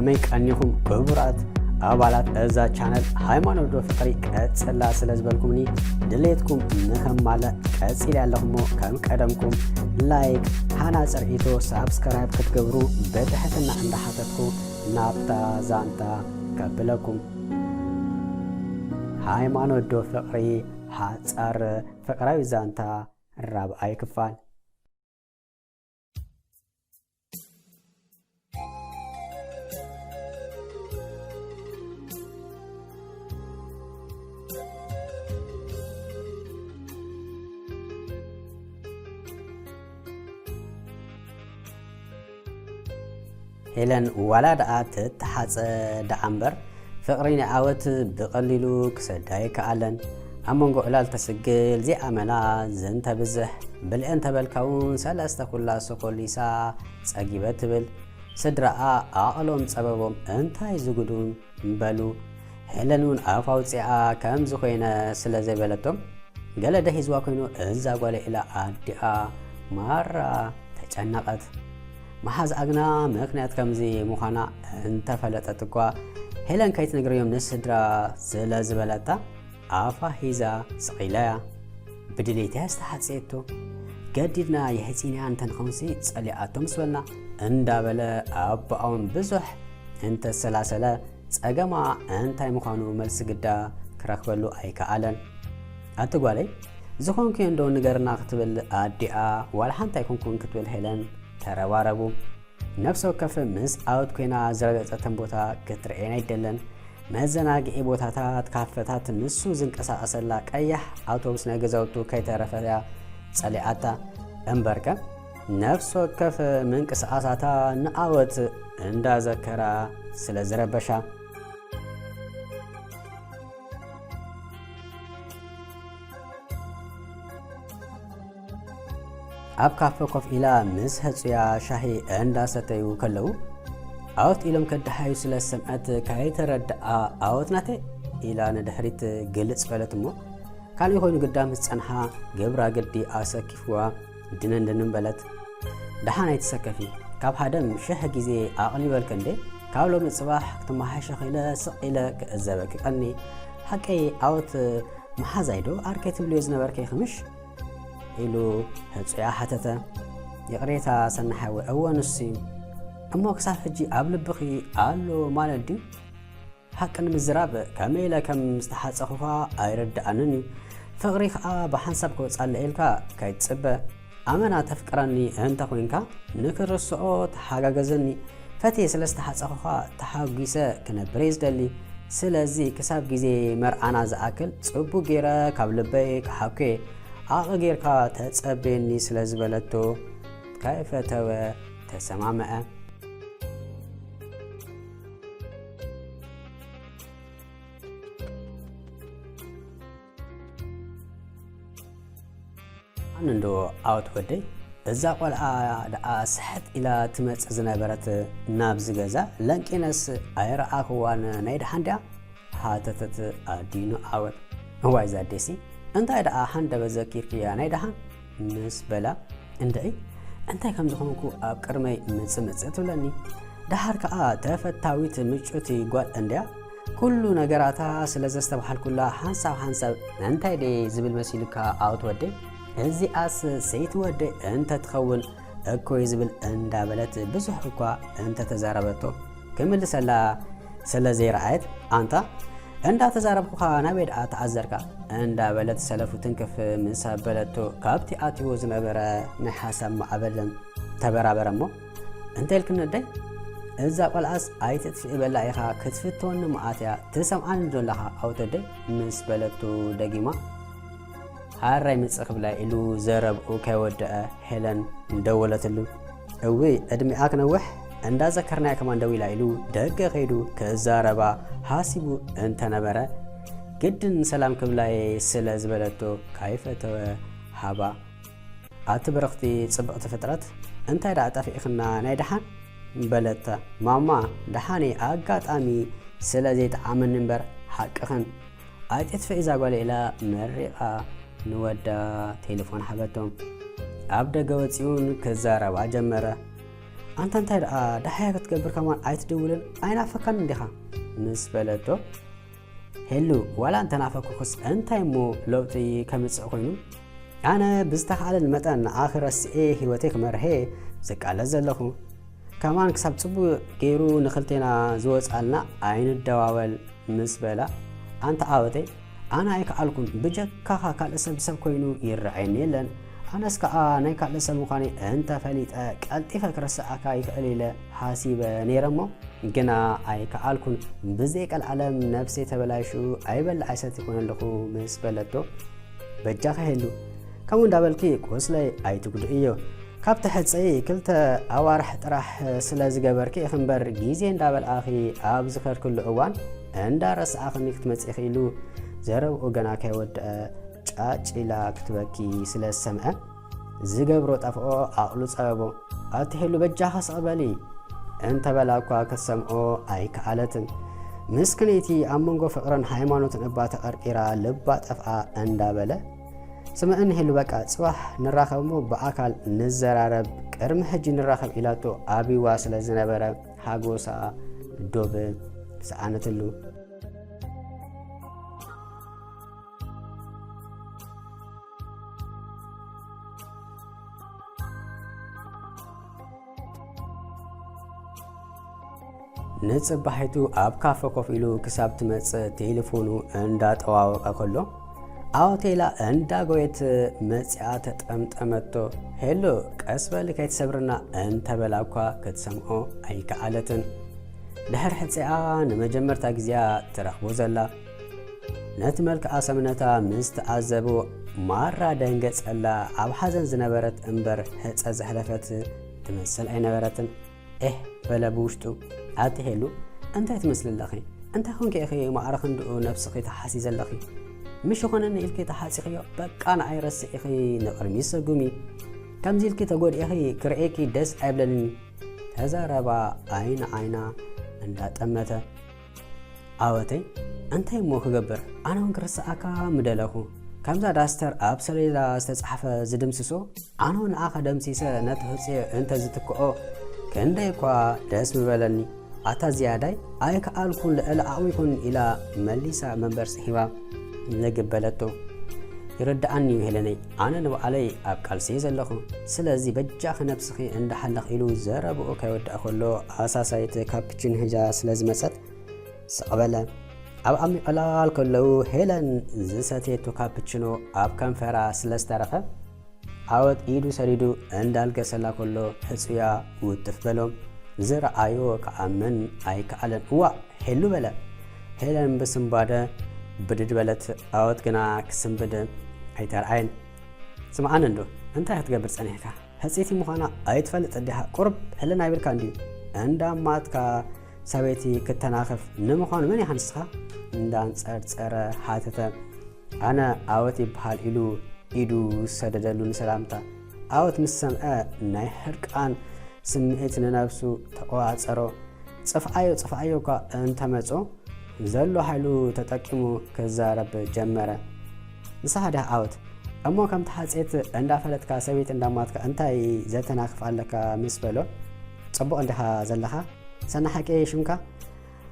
ከመይ ቀኒኹም ክቡራት አባላት እዛ ቻናል ሃይማኖት ዶ ፍቅሪ ቀጽላ ስለዝበልኩምኒ ድሌትኩም ንከማለ ቀጽል ያለሁሞ ከም ቀደምኩም ላይክ ሃናጽር ኢቶ ሳብስክራይብ ክትገብሩ በትሕትና እንዳሓተትኩ ናብታ ዛንታ ከብለኩም ሃይማኖት ዶ ፍቅሪ ሓጻር ፍቅራዊ ዛንታ ራብዓይ ክፋል ሄለን ወላዳት ተሓጸ ዳዓምበር ፍቅሪን ዓወት ብቀሊሉ ክሰዳይ ከኣለን ኣመንጎ ዕላል ተስግል ዚኣመላ ዘንተብዝሕ ብልአን ተበልካውን ሰለስተ ኩላ ሶኮሊሳ ጸጊበት ትብል ስድራኣ ኣቕሎም ጸበቦም እንታይ ዝጉዱን በሉ ሄለንን ኣፋውፂኣ ከም ዝኾይነ ስለ ዘይበለቶም ገለ ደሂዝዋ ኮይኑ እዛ ጓለ ኢላ ኣዲኣ ማራ ተጨነቐት መሓዝ ኣግና ምክንያት ከምዚ ምዃና እንተፈለጠት እኳ ሄለን ከይትነግረዮም ንስድራ ስለ ዝበለታ ኣፋ ሂዛ ስቂለያ ብድሌትያ ዝተሓፀየቶ ገዲድና የሕፂንያ እንተንኸውንሲ ጸሊኣቶ ምስ በልና እንዳበለ ኣቦኣውን ብዙሕ እንተሰላሰለ ጸገማ እንታይ ምዃኑ መልሲ ግዳ ክረክበሉ ኣይከኣለን ኣቲ ጓለይ ዝኾንኩ እንዶ ንገርና ክትብል ኣዲኣ ዋላ ሓንታይ ኮንኩን ክትብል ሄለን ተረባረቡ ነፍሰ ወከፍ ምስ ዓወት ኮይና ዝረገጸተን ቦታ ክትርኤና ይደለን መዘናግዒ ቦታታት ካፈታት ንሱ ዝንቀሳቐሰላ ቀያሕ ኣውቶቡስ ናይ ገዛውቱ ከይተረፈያ ጸሊኣታ እምበርከ ነፍሰ ወከፍ ምንቅስቓሳታ ንዓወት እንዳዘከራ ስለ ዝረበሻ ኣብ ካፈ ኮፍ ኢላ ምስ ህጹያ ሻሂ እንዳሰተዩ ከለዉ ዓወት ኢሎም ከድሓዩ ስለ ሰምዐት ካይተረድኣ ዓወት ናተ ኢላ ንድሕሪት ግልጽ በለት እሞ ካልእ ኮይኑ ግዳም ዝጸንሓ ግብራ ግዲ ኣሰኪፍዋ ድንንድንን በለት ደሓናይ ትሰከፊ ካብ ሃደም ሽሕ ግዜ ኣቕሊበልከ እንዴ ካብ ሎሚ ጽባሕ ክትመሓሸ ኺለ ስቕ ኢለ ክእዘበክ ቀኒ ሓቀይ ዓወት መሓዛይዶ ኣርከይ ትብልዮ ዝነበርከ ይኽምሽ ኢሉ ህጹያ ሓተተ የቕሬታ ሰናሓዊ እወንስ እዩ እሞ ክሳብ ሕጂ ኣብ ልብኺ ኣሎ ማለት ድዩ ሓቂ ንምዝራብ ከመይ ኢለ ከም ዝተሓፀኹኻ ኣይረድኣንን እዩ ፍቕሪ ከዓ ብሓንሳብ ክወፃለ ኢልካ ከይትጽበ ኣመና ተፍቅረኒ እንተ ኮንካ ንክርስኦ ተሓጋገዘኒ ፈትየ ስለ ዝተሓፀኹኻ ተሓጒሰ ክነብር እየ ዝደሊ ስለዚ ክሳብ ግዜ መርዓና ዝኣክል ጽቡቕ ገይረ ካብ ልበይ ክሓኩ ኣቕ ጌርካ ተጸበየኒ ስለ ዝበለቶ ከይፈተወ ተሰማመዐ እንዶ ዓወት ወደይ እዛ ቆልዓ ደኣ ስሕት ኢላ ትመጽእ ዝነበረት ናብ ዝገዛ ለንቂነስ ኣይረኣኽዋን ናይ ድሓን ድያ ሃተተት ኣዲኑ ዓወት እዋይ ዛዴሲ እንታይ ደኣ ሓንደበ ዘኪርክያ ናይ ድሓን ምስ በላ እንደይ እንታይ ከም ዝኾንኩ ኣብ ቅድመይ ምጽምጽእ ትብለኒ ድሓር ከዓ ተፈታዊት ምጩት ጓል እንድያ ኩሉ ነገራታ ስለ ዘስተባሃልኩላ ሓንሳብ እንታይ ደ ዝብል መሲልካ ዓወት ወደይ እዚኣስ ሰይትወደይ እንተ ትኸውን እኮይ ዝብል እንዳበለት ብዙሕ እኳ እንተ ተዛረበቶ ክምልሰላ ስለ ዘይረኣየት ኣንታ እንዳተዛረብኩኻ ናበይ ደኣ ተዓዘርካ እንዳበለት ሰለፉ ትንክፍ ምስ ኣበለቶ ካብቲ ኣትዎ ዝነበረ ናይ ሓሳብ ማዕበልን ተበራበረ እሞ እንታይ ኢልክንደይ እዛ ቆልዓስ ኣይትጥፍኢ በላ ኢኻ ክትፍትወኒ መዓትያ ትሰምዓኒ ዘለኻ ኣውተደይ ምስ በለቱ ደጊማ ሃራይ ምጽእ ክብላ ኢሉ ዘረብኡ ከይወድአ ሄለን እንደወለትሉ እዊ ዕድሚኣ ክነውሕ እንዳዘከርናያ ከማ እንደው ኢላ ኢሉ ደገ ኸይዱ ክዛረባ ሓሲቡ እንተነበረ ግድን ሰላም ክብላይ ስለ ዝበለቶ ካይፈተወ ሃባ ኣቲ በረኽቲ ጽብቕቲ ፍጥረት እንታይ ደኣ ጠፊእኽና ናይ ድሓን በለታ ማማ ድሓነ ኣጋጣሚ ስለ ዘይጠዓመኒ እምበር ሓቅኽን ኣይጤትፈ ኢዛ ጓለ ኢላ መሪቓ ንወዳ ቴሌፎን ሓበቶም ኣብ ደገ ወፂኡን ክዛረባ ጀመረ أنت أنت دحية تقبر كمان عايت دولن أين أفكر نديها نسبلته هلو ولا أنت نافكو خص أنت يمو لو تي كم تسأقينو أنا بستحال المتن آخر السئة هوتك مرهي زك على زلخو كمان كسب صبو غيرو نخلتنا زوج قالنا عين الدواول مسبلا أنت عاوتي أنا هيك قالكم بجكا كال اسم بسب كوينو يرعيني لن أنا اسكا نايك على اسم مخاني أنت فليت قلت فكر الساعة قليلة حاسب نيرمو جنا هيك قالكم بزيك العالم نفسي تبلايشو أيبل عيسات يكون لكم مسبلتو بجاك هلو كمون دابلكي قوسلي أي تقول إيو كابت حدثي كلت أوارح تراح سلاز جبركي خنبر جيزين دابل آخي أب ذكر كل عوان عند رأس آخر نكتمت إخيلو زرو وجنا كود تأج إلى كتبكي سلاز سمع زجبرو تفقو أقلو صعبو أتهلو بجاها صعبالي أنت بلاكوا كسمعو أي كعالتن مسكنيتي أمونغو فقرن هايمانوت نبات أرقيرا لبات أفعى أندابله سمعن هلو بقى صباح نراخبمو بأكل نزرارب كرم حجي نراخب إلاتو أبي واصل زنبرة حاجوسا دوب سعنتلو نتصبحيتو أب كافة كوفيلو كساب تمس تليفونو عند طواوق أكله أوتيلا عند قويت مسعات أمتو هلو كأسبة لكي تسبرنا أنت بلاوكا كتسمعو أي كعالتن لحر حد ساعة نمجمر تاكزيا ترخبو زلا نتملك آسمنتا مستعزبو مارا دنجت ألا أو حزن زنبرت أمبر هتس أزحلفت تمثل أي نبرتن بلا بوشتو عاتي هلو أنت يتمثل اللخي أنت خونك يا أخي ما أرخندو نفسك تحاسيز اللخي مش خونن إلكي تحاسيخي بك أنا عيرس إخي نقرميس قومي كم زيلكي تقول إخي كرئيكي دس عبلني هذا ربا عينا عندها تأمتا عواتي أنت يمو خقبر أنا ونكرس أكا مدلخو كم زا داستر أبسلي لا استصحف زدمسسو أنا ون آخا دمسيسة نتهسي أنت زتكو كندي كوا دس مبلني أتا زياداي أيك ألكون لأعويكون إلى مليسا منبرس حوا نقبلتو يردعني هلني أنا نبو علي أبقال سيزا لخو سلازي بجاخ نفسخي عند حلق إلو زربو كيود أخلو أساسايت كابتشن هجا سلازي مسات سقبلا أب أمي ألال كلو هلن زساتيتو كابتشنو أب كان فرا سلاز ترخب عود إيدو سريدو عندال كسلا كلو حسويا وتفبلو زر آيو كأمن أي كألن هو هلو بلا هلن بسنبادا بدد بلت أود كنا كسم بدا هيتار عين سمعنا ندو أنت هتقبر سنيكا هسيتي مخانا أيتفلت أديها قرب هلنا يبر كانديو عندما ماتكا سويتي كتناخف نمخان مني حنسخا عندان صار حاتتا أنا أوتي بحال إلو سددلو نسلامتا أوت مسمع ناي حرقان سمعت نفسو تقوات صارو صفعيو كا أنت مصو زلو حلو تتقيمو كزارب جمره نساده أوت أما كم تحسيت عند فلتك سويت عندماتك أنت زتناخف عليك مسبلو صبو عندها زلها سنحكي شنكا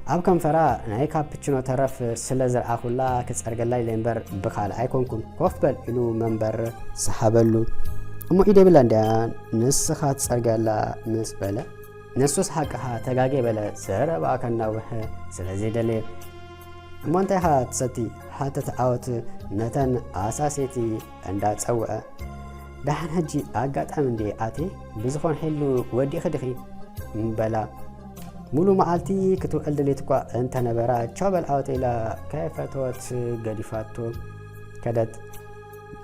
أب كم فرا ناي كابتشنو ترف سلازر أخولا كتسرقلاي لينبر بخال أيكونكم كوفبل إلو منبر سحابلو أما إيدي بلانديان نسخات سرقلا مسبلة نسوس حقها تغاقي بلا سرب أكنا وحي سلازي دليل أما انتي هات ستي حتى تعاوت نتن أساسيتي عندها تسوأ دحن هجي أقات أمن دي آتي بزخون حلو ودي خدخي بلا مولو معالتي كتو ألدليتكوا انت نبرا تشابل آوتي لا كيف توت قديفاتو كدت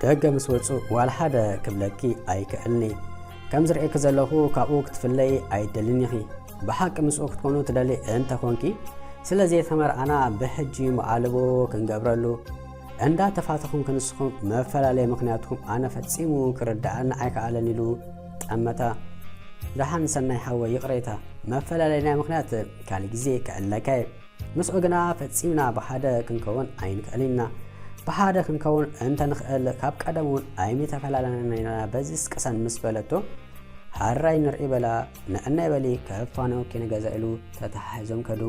دقا مسوتسو والحدا كبلكي أي كألني كم زرعي كزلخو كاوكت في اللي أي دلنيخي بحق مسوكت كونو تدالي انت خونكي سلازي ثمر أنا بحجي معالبو كنقبرلو عندها تفاتخون كنسخون مفلالي مقنياتهم أنا فتسيمو كردعان عيك على نيلو تأمتا دحان سناي حوا يقريتها مفلالينا مقنيات كالجزي كألكاي مسعوقنا فتسيمنا بحادا كنكون عين كألينا بحادا كنكون انت نخل كاب قدمون عيمي تفلالينا بزيس كسان مسبلتو ሃራይ ንርኢ በላ ንዕና ይበሊ ከፋኖ ኪንገዛ ኢሉ ተተሓሒዞም ከዱ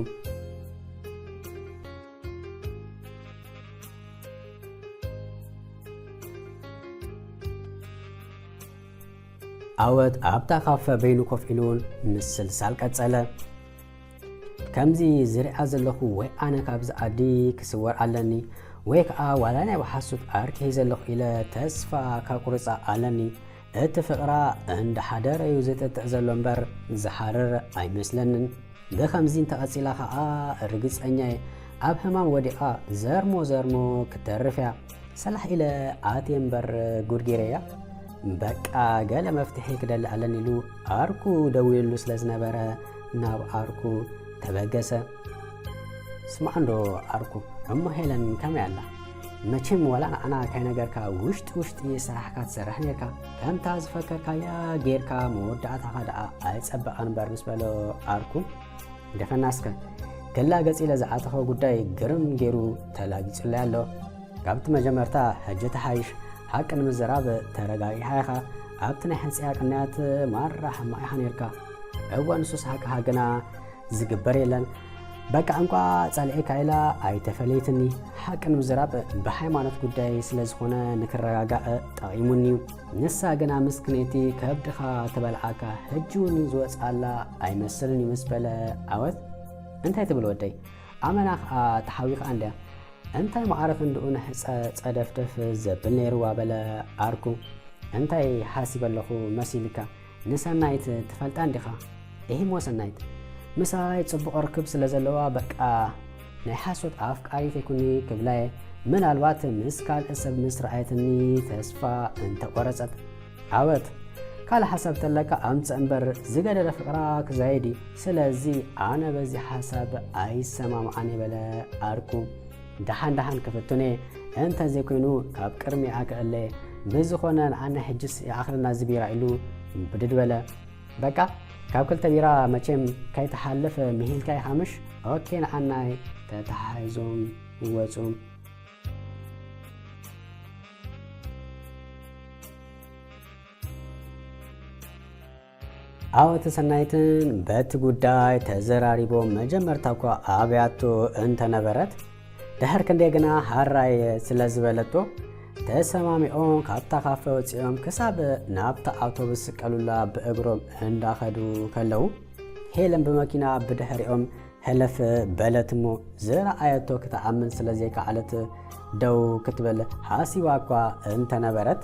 ዓወት ኣብታ ካፈ በይኑ ኮፍ ኢሉን ምስልሳል ቀጸለ ከምዚ ዝሪኣ ዘለኹ ወይ ኣነ ካብዚ ዓዲ ክስወር ኣለኒ ወይ ከዓ ዋላ ናይ ባሓሱት ኣርኪ ዘለኹ ኢለ ተስፋ ካብ ቁርፃ ኣለኒ እቲ ፍቕራ እንዳሓደረ እዩ ዝጥጥዕ ዘሎ እምበር ዝሓርር ኣይመስለንን ብከምዚ እንተቐፂላ ከዓ ርግፀኛ ኣብ ሕማም ወዲቓ ዘርሞ ክተርፍ እያ ሰላሕ ኢለ ኣትየ እምበር ጉድጊረ እያ በቃ ገለ መፍትሒ ክደሊ ኣለኒ ኢሉ ኣርኩ ደው ኢሉ ስለ ዝነበረ ናብ ኣርኩ ተበገሰ ስማዕንዶ ኣርኩ እሞ ሄለን ከመይ ኣላ መቼም ወላ ንዓና ካይ ነገርካ ውሽጢ ስራሕካ ትሰርሕ ነርካ ከምታ ዝፈከርካያ ጌርካ መወዳእታኻ ደኣ ኣይፀበቐን እምበር ምስ በሎ ኣርኩ ደፈናስከ ገላ ገፂ ለዝዓተኸ ጉዳይ ግርም ገይሩ ተላጊጹለይ ኣሎ ካብቲ መጀመርታ ሕጂ ተሓይሽ ሓቂ ንምዝራብ ተረጋጊሓ ኢኻ ኣብቲ ናይ ሕንፅያ ቅንያት ማራ ሕማቕ ኢኻ ነርካ እዋ ንሱስ ሓቂኻ ግና ዝግበር የለን በቃ እንኳ ጸልዒካ ኢላ ኣይተፈለይትኒ ሓቂ ንምዝራብ ብሃይማኖት ጉዳይ ስለ ዝኾነ ንክረጋጋእ ጠቒሙኒ ንሳ ግና ምስክነይቲ ከብድኻ ተበልዓካ ሕጂ እውን ዝወፅኣላ ኣይመስልን እዩ ምስ በለ ዓወት እንታይ ትብል ወደይ ኣመና ከዓ ተሓዊኻ እንድያ እንታይ ማዕረፍ እንድኡ ንሕፀ ፀደፍደፍ ዘብል ነይሩዋ በለ ኣርኩ እንታይ ሓሲብ ኣለኹ መሲልካ ንሰናይት ትፈልጣ እንዲኻ ይህሞ ሰናይት ምሳይ ጽቡቕ ርክብ ስለ ዘለዋ በቃ ናይ ሓሶት ኣፍቃሪት ኣይኩኒ ክብላየ ምናልባት ምስ ካልእ ሰብ ምስ ረኣየትኒ ተስፋ እንተቆረፀት ዓወት ካልእ ሓሳብ ተለካ ኣምፅእ እምበር ዝገደለ ፍቕራ ክዛይዲ ስለዚ ኣነ በዚ ሓሳብ ኣይሰማምዓን በለ ኣርኩ ደሓን ክፍቱኔ እንተ ዘይኮይኑ ካብ ቅድሚኣ ክእለ ብዝኾነ ንኣና ሕጅስ የኣኽርና ዝቢራ ኢሉ ብድድ በለ በቃ ካብ ክልተ ቢራ መቼም ከይተሓልፍ ምሂልካ ይሓምሽ ኦኬ ንኣናይ ተተሓሒዞም ይወፁ ዓወት ሰናይትን በቲ ጉዳይ ተዘራሪቦም መጀመርታ እኳ ኣብያቶ እንተነበረት ድሕር ክንደይ ግና ሃራይ ስለ ዝበለቶ ተሰማሚዖም ካብታ ካፈ ወፂኦም ክሳብ ናብታ ኣውቶቡስ ቀሉላ ብእግሮም እንዳኸዱ ከለዉ ሄለን ብመኪና ብድሕሪኦም ሕለፍ በለት እሞ ዝረኣየቶ ክትኣምን ስለ ዘይከዓለት ደው ክትብል ሓሲባ እኳ እንተነበረት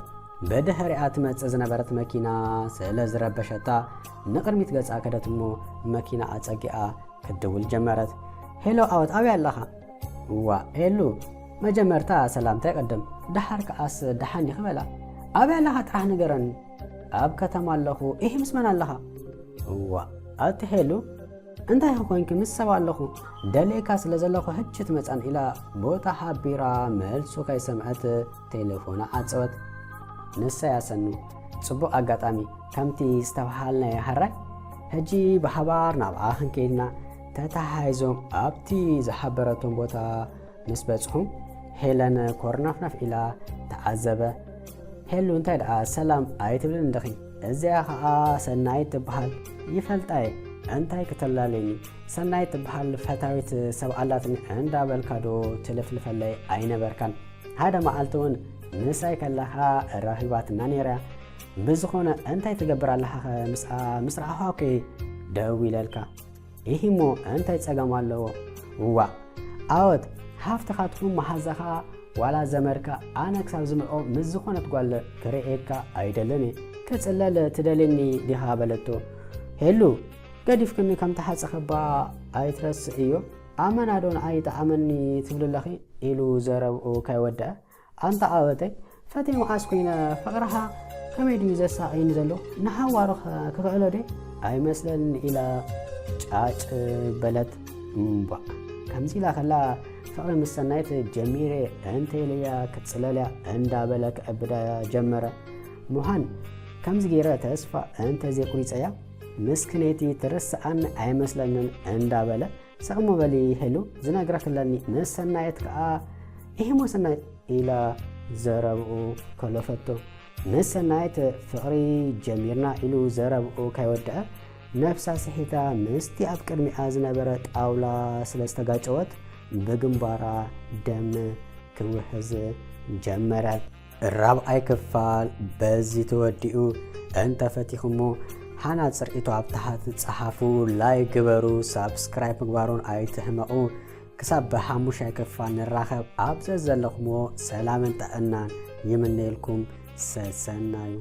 ብድሕሪኣ ትመፅእ ዝነበረት መኪና ስለ ዝረበሸታ ንቕድሚት ገጻ ከደት እሞ መኪና ኣፀጊኣ ክድውል ጀመረት ሄሎ ዓወት ኣብያ ኣለኻ ዋ ሄሉ መጀመርታ ሰላምታ ይቀድም ድሓር ከኣስ ደሓን ይኽበላ ኣብያ ኣለኻ ጥራሕ ንገረኒ ኣብ ከተማ ኣለኹ ይህ ምስ መን ኣለኻ ዋ ኣቲ ሄሉ እንታይ ኮንኪ ምስ ሰብ ኣለኹ ደሌካ ስለ ዘለኹ ሕጂ ትመፃን ኢላ ቦታ ሓቢራ መልሱ ከይሰምዐት ቴሌፎና ዓፀወት ንሳ ያሰኑ ጽቡቕ ኣጋጣሚ ከምቲ ዝተባሃልና ሃራይ ሕጂ ብሓባር ናብኣ ክንከይድና ተተሓሒዞም ኣብቲ ዝሓበረቶም ቦታ ምስ በፅሑ ሄለን ኮርናፍናፍ ኢላ ተዓዘበ ሄሉ እንታይ ደኣ ሰላም ኣይትብልን እንደኺ እዚኣ ከዓ ሰናይት ትበሃል ይፈልጣየ እንታይ ክትላለኒ ሰናይት ትበሃል ፈታዊት ሰብኣላትኒ እንዳበልካዶ ትልፍልፈለይ ኣይነበርካን ሓደ መዓልቲ እውን ንሳይ ከለኻ ራኺባትና ነይራ ብዝኾነ እንታይ ትገብር ኣለኻ ምስ ረኣኻ ደው ኢለልካ ይህሞ እንታይ ፀገም ኣለዎ ዋ ዓወት ሃፍትኻትኩም መሓዛኻ ዋላ ዘመድካ ኣነ ክሳብ ዝምዖ ምስ ዝኾነት ጓል ክርኤካ ኣይደለኒ ክፅለል ትደልኒ ዲኻ በለቶ ሄሉ ገዲፍክኒ ከም ተሓፀኸባ ኣይትረስእ እዮ ኣመናዶ ንኣይ ተኣመኒ ትብልለኺ ኢሉ ዘረብኡ ከይወድአ ኣንታ ዓወተይ ፈተይ መዓስ ኮይነ ፍቕርኻ ከመይ ድዩ ዘሳቒኒ ዘሎ ንሓዋሩ ክኽእሎ ደ ኣይመስለኒ ኢላ ጫጭ በለት እምባ ከምዚ ኢላ ከላ ፍቕሪ ምስ ሰናይት ጀሚረ እንተይለያ ክትፅለልያ እንዳበለ ክዕብዳ ጀመረ ሙሃን ከምዚ ገይረ ተስፋ እንተዘይቁሪፀያ ምስክነይቲ ትርስኣን ኣይመስለንን እንዳበለ ሰቕሞ በሊ ሄሉ ዝነግረ ክለኒ ምስ ሰናየት ከዓ ይህሞ ሰናይት ኢላ ዘረብኡ ከለፈቶ ንሰናይት ፍቕሪ ጀሚርና ኢሉ ዘረብኡ ከይወድአ ነፍሳ ስሒታ ምስቲ ኣብ ቅድሚኣ ዝነበረ ጣውላ ስለ ዝተጋጨወት ብግንባራ ደም ክውሕዝ ጀመረ። ራብዓይ ክፋል በዚ ተወዲኡ እንተፈቲኹሞ ሓናት ፅርኢቱ ኣብ ታሕቲ ፀሓፉ ላይ ግበሩ ሳብስክራይብ ምግባሩን ኣይትሕመቑ። ክሳብ ብ5 ክፋል ንራኸብ ኣብ ዘለኹሞ ሰላምን ጥዕናን ይምነየልኩም ሰናዩ